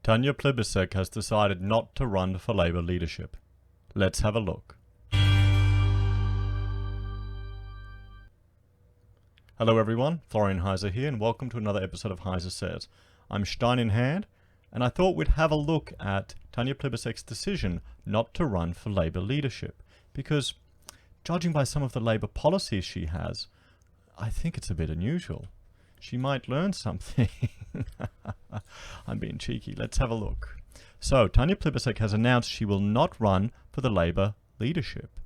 Tanya Plibersek has decided not to run for Labour leadership. Let's have a look. Hello everyone, Florian Heiser here, and welcome to another episode of Heiser Says. I'm Stein in hand, and I thought we'd have a look at Tanya Plibersek's decision not to run for Labour leadership, because judging by some of the Labour policies she has, I think it's a bit unusual. She might learn something. I'm being cheeky. Let's have a look. So, Tanya Plibersek has announced she will not run for the Labour leadership.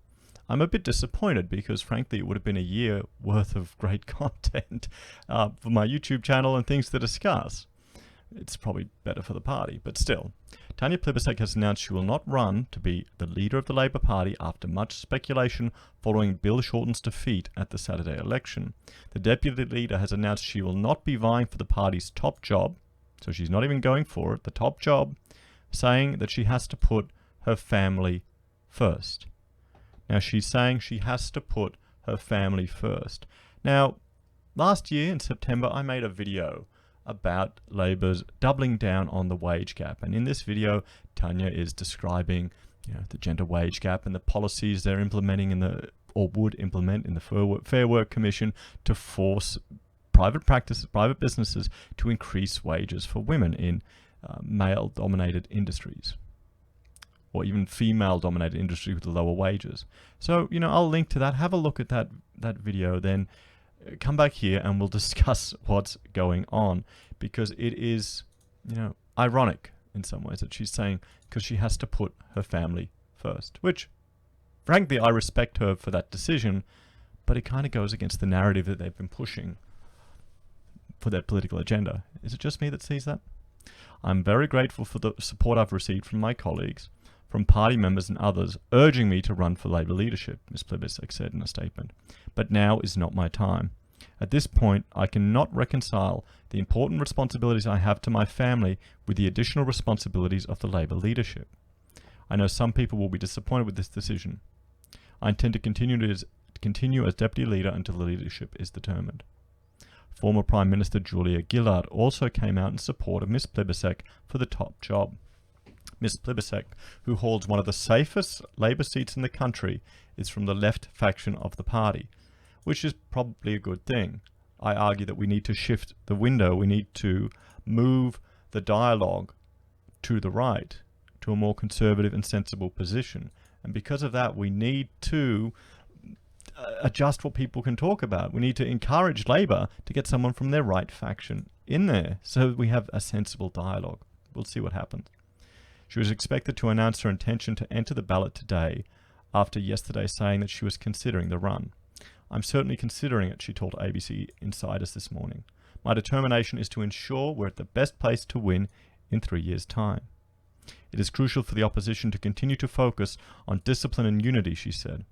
I'm a bit disappointed because, frankly, it would have been a year worth of great content for my YouTube channel and things to discuss. It's probably better for the party, but still. Tanya Plibersek has announced she will not run to be the leader of the Labour Party after much speculation following Bill Shorten's defeat at the Saturday election. The deputy leader has announced she will not be vying for the party's top job, so she's not even going for it, the top job, saying that she has to put her family first. Now, she's saying she has to put her family first. Now, last year in September, I made a video about Labour's doubling down on the wage gap. And in this video, Tanya is describing the gender wage gap and the policies they're implementing or would implement in the Fair Work Commission to force private businesses to increase wages for women in male-dominated industries, or even female-dominated industries with lower wages. So, I'll link to that. Have a look at that video, then come back here and we'll discuss what's going on, because it is, ironic in some ways that she's saying because she has to put her family first, which, frankly, I respect her for that decision, but it kind of goes against the narrative that they've been pushing for their political agenda. Is it just me that sees that? I'm very grateful for the support I've received from my colleagues, from party members and others urging me to run for Labour leadership, Ms. Plibersek said in a statement. But now is not my time. At this point, I cannot reconcile the important responsibilities I have to my family with the additional responsibilities of the Labour leadership. I know some people will be disappointed with this decision. I intend to continue as deputy leader until the leadership is determined. Former Prime Minister Julia Gillard also came out in support of Ms. Plibersek for the top job. Ms. Plibersek, who holds one of the safest Labour seats in the country, is from the left faction of the party, which is probably a good thing. I argue that we need to shift the window. We need to move the dialogue to the right, to a more conservative and sensible position. And because of that, we need to adjust what people can talk about. We need to encourage Labour to get someone from their right faction in there so we have a sensible dialogue. We'll see what happens. She was expected to announce her intention to enter the ballot today after yesterday saying that she was considering the run. I'm certainly considering it, she told ABC Insiders this morning. My determination is to ensure we're at the best place to win in 3 years' time. It is crucial for the opposition to continue to focus on discipline and unity, she said.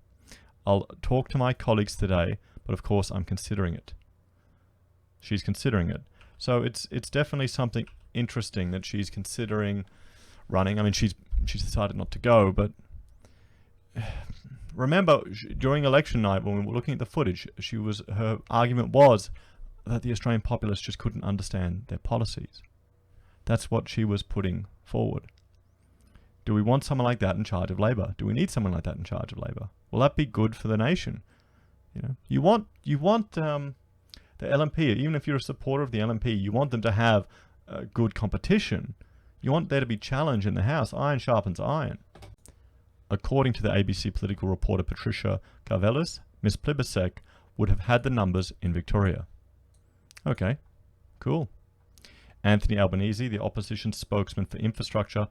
I'll talk to my colleagues today, but of course I'm considering it. She's considering it. So it's definitely something interesting that she's considering running. I mean, she's decided not to go, but remember, during election night, when we were looking at the footage, her argument was that the Australian populace just couldn't understand their policies. That's what she was putting forward. Do we want someone like that in charge of Labour? Do we need someone like that in charge of Labour? Will that be good for the nation? You want the LNP, even if you're a supporter of the LNP, you want them to have good competition. You want there to be challenge in the House. Iron sharpens iron. According to the ABC political reporter Patricia Karvelis, Ms. Plibersek would have had the numbers in Victoria. Okay, cool. Anthony Albanese, the opposition spokesman for infrastructure,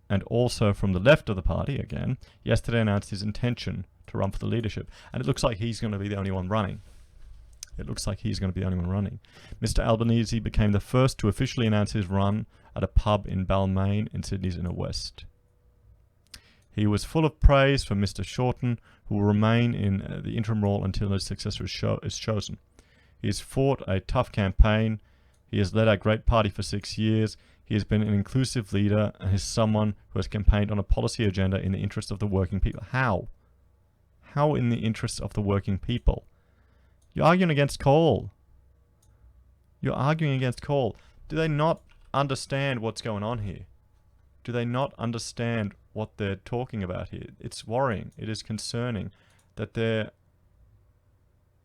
and also from the left of the party again, yesterday announced his intention to run for the leadership. And it looks like he's going to be the only one running. Mr. Albanese became the first to officially announce his run at a pub in Balmain in Sydney's inner west. He was full of praise for Mr. Shorten, who will remain in the interim role until his successor is chosen. He has fought a tough campaign. He has led our great party for 6 years. He has been an inclusive leader and is someone who has campaigned on a policy agenda in the interest of the working people. How? How in the interest of the working people? You're arguing against coal. Do they not understand what's going on here? Do they not understand what they're talking about here? It's worrying. It is concerning that their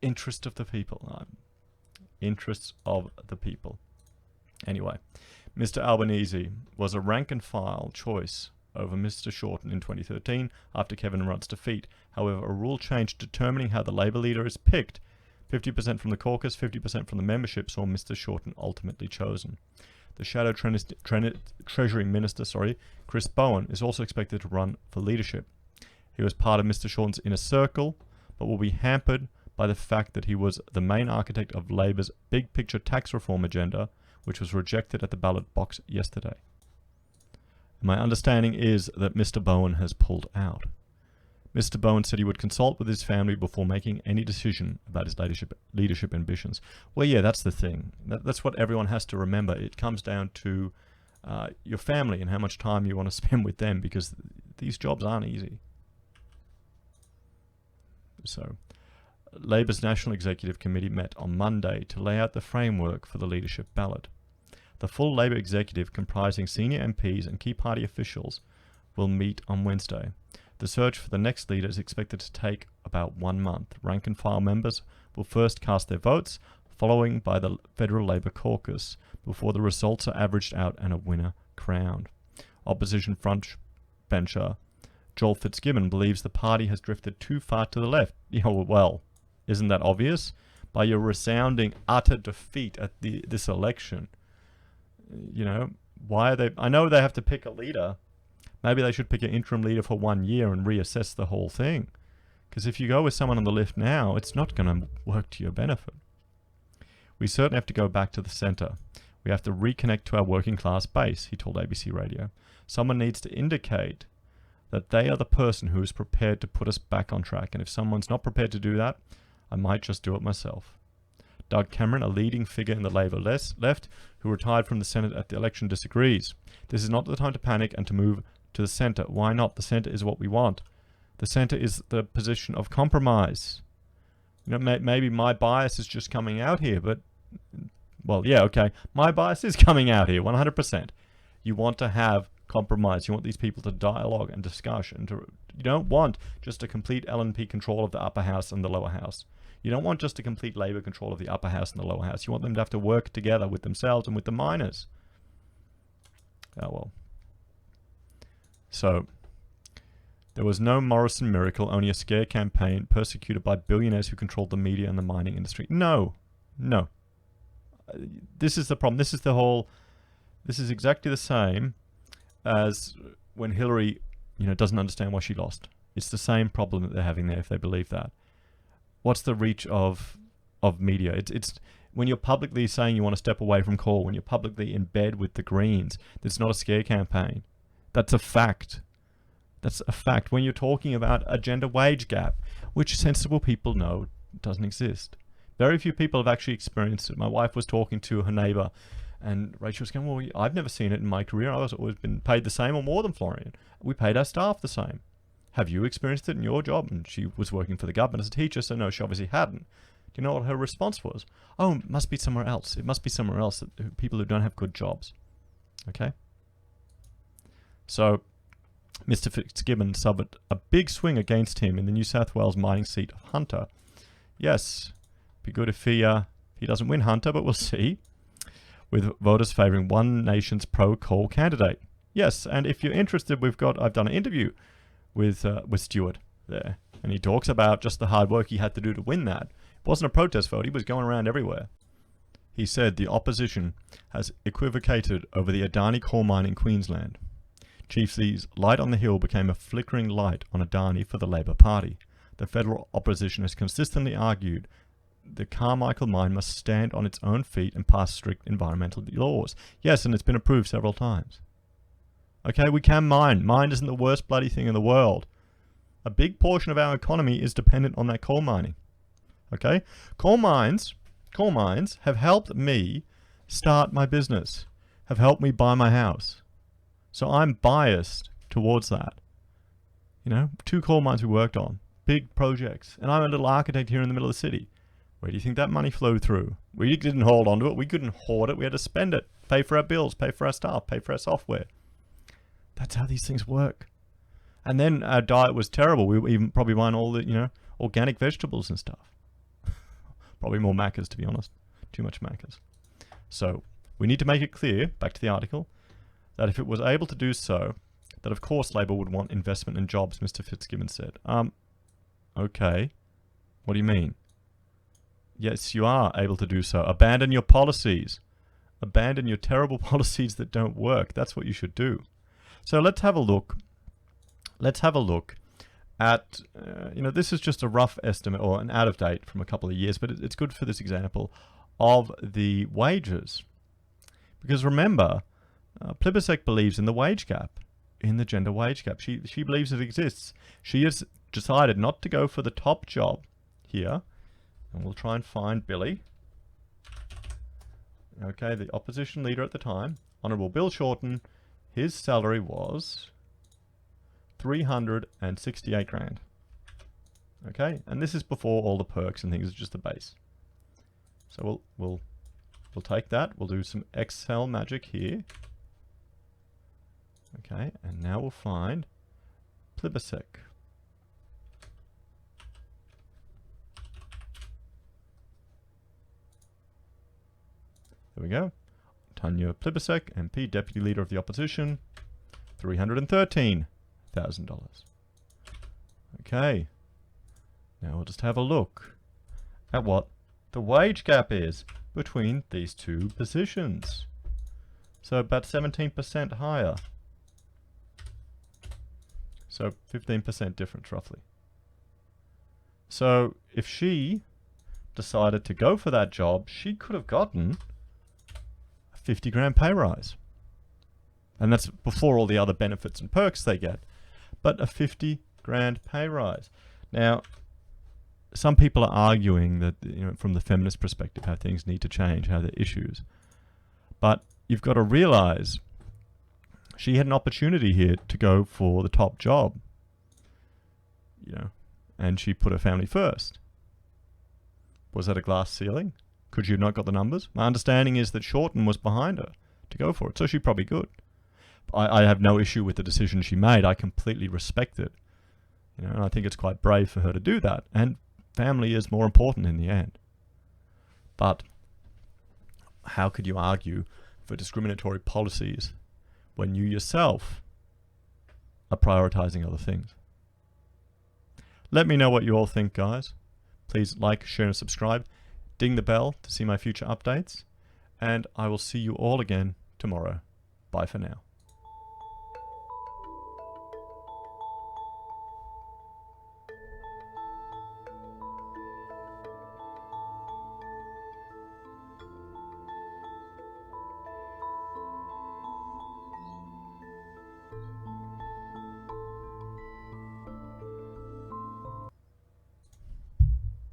interests of the people. Anyway, Mr. Albanese was a rank-and-file choice over Mr. Shorten in 2013 after Kevin Rudd's defeat. However, a rule change determining how the Labour leader is picked, 50% from the caucus, 50% from the membership, saw Mr. Shorten ultimately chosen. The Shadow Treasury Minister, Chris Bowen, is also expected to run for leadership. He was part of Mr. Shorten's inner circle, but will be hampered by the fact that he was the main architect of Labour's big-picture tax reform agenda, which was rejected at the ballot box yesterday. My understanding is that Mr. Bowen has pulled out. Mr. Bowen said he would consult with his family before making any decision about his leadership ambitions. Well, yeah, that's the thing. That's what everyone has to remember. It comes down to your family and how much time you want to spend with them, because these jobs aren't easy. So, Labour's National Executive Committee met on Monday to lay out the framework for the leadership ballot. The full Labour executive, comprising senior MPs and key party officials, will meet on Wednesday. The search for the next leader is expected to take about 1 month. Rank-and-file members will first cast their votes, following by the Federal Labour caucus, before the results are averaged out and a winner crowned. Opposition frontbencher Joel Fitzgibbon believes the party has drifted too far to the left. Well, isn't that obvious? By your resounding utter defeat at this election. Why are they... I know they have to pick a leader. Maybe they should pick an interim leader for 1 year and reassess the whole thing. Because if you go with someone on the left now, it's not going to work to your benefit. We certainly have to go back to the centre. We have to reconnect to our working class base, he told ABC Radio. Someone needs to indicate that they are the person who is prepared to put us back on track. And if someone's not prepared to do that, I might just do it myself. Doug Cameron, a leading figure in the Labour left, who retired from the Senate at the election, disagrees. This is not the time to panic and to move to the centre. Why not? The centre is what we want. The centre is the position of compromise. Maybe my bias is just coming out here, but... Well, yeah, okay. My bias is coming out here, 100%. You want to have compromise. You want these people to dialogue and discussion. You don't want just a complete LNP control of the upper house and the lower house. You don't want just a complete Labour control of the upper house and the lower house. You want them to have to work together with themselves and with the miners. Oh, well. So, there was no Morrison miracle, only a scare campaign persecuted by billionaires who controlled the media and the mining industry. No. This is the problem. This is exactly the same as when Hillary, doesn't understand why she lost. It's the same problem that they're having there if they believe that. What's the reach of media? It's when you're publicly saying you want to step away from coal, when you're publicly in bed with the Greens, it's not a scare campaign. That's a fact. That's a fact. When you're talking about a gender wage gap, which sensible people know doesn't exist. Very few people have actually experienced it. My wife was talking to her neighbour, and Rachel was going, well, I've never seen it in my career. I've always been paid the same or more than Florian. We paid our staff the same. Have you experienced it in your job? And she was working for the government as a teacher, so no, she obviously hadn't. Do you know what her response was? Oh, it must be somewhere else. It must be somewhere else. People who don't have good jobs. Okay? So, Mr. Fitzgibbon suffered a big swing against him in the New South Wales mining seat of Hunter. Yes, be good if he doesn't win Hunter, but we'll see. With voters favouring One Nation's pro-coal candidate. Yes, and if you're interested, I've done an interview with Stewart there, and he talks about just the hard work he had to do to win that. It wasn't a protest vote. He was going around everywhere. He said the opposition has equivocated over the Adani coal mine in Queensland. Chief Lee's light on the hill became a flickering light on Adani for the Labor Party. The federal opposition has consistently argued the Carmichael mine must stand on its own feet and pass strict environmental laws. Yes, and it's been approved several times. Okay, we can mine. Mine isn't the worst bloody thing in the world. A big portion of our economy is dependent on that coal mining. Okay? Coal mines have helped me start my business, have helped me buy my house. So I'm biased towards that. 2 coal mines we worked on, big projects. And I'm a little architect here in the middle of the city. Where do you think that money flowed through? We didn't hold on to it. We couldn't hoard it. We had to spend it, pay for our bills, pay for our staff, pay for our software. That's how these things work. And then our diet was terrible. We were even probably buying all the, organic vegetables and stuff. Probably more Maccas, to be honest. Too much Maccas. So we need to make it clear, back to the article, that if it was able to do so, that of course Labor would want investment in jobs, Mr. Fitzgibbon said. Okay. What do you mean? Yes, you are able to do so. Abandon your policies. Abandon your terrible policies that don't work. That's what you should do. So let's have a look. Let's have a look at, this is just a rough estimate or an out of date from a couple of years, but it's good for this example of the wages. Because remember, Plibersek believes in the wage gap, in the gender wage gap. She believes it exists. She has decided not to go for the top job here. And we'll try and find Billy. Okay, the opposition leader at the time, Honourable Bill Shorten, his salary was 368 grand. Okay, and this is before all the perks and things, it's just the base. So we'll take that. We'll do some Excel magic here. Okay, and now we'll find Plibersek. There we go. Tanya Plibersek, MP, Deputy Leader of the Opposition, $313,000. Okay. Now we'll just have a look at what the wage gap is between these two positions. So about 17% higher. So 15% difference roughly. So if she decided to go for that job, she could have gotten a 50 grand pay rise. And that's before all the other benefits and perks they get. But a 50 grand pay rise. Now, some people are arguing that, from the feminist perspective, how things need to change, how they're issues. But you've got to realize she had an opportunity here to go for the top job, and she put her family first. Was that a glass ceiling? Could she have not got the numbers? My understanding is that Shorten was behind her to go for it, so she's probably good. I have no issue with the decision she made. I completely respect it. And I think it's quite brave for her to do that. And family is more important in the end. But how could you argue for discriminatory policies when you yourself are prioritizing other things? Let me know what you all think, guys. Please like, share, and subscribe. Ding the bell to see my future updates. And I will see you all again tomorrow. Bye for now.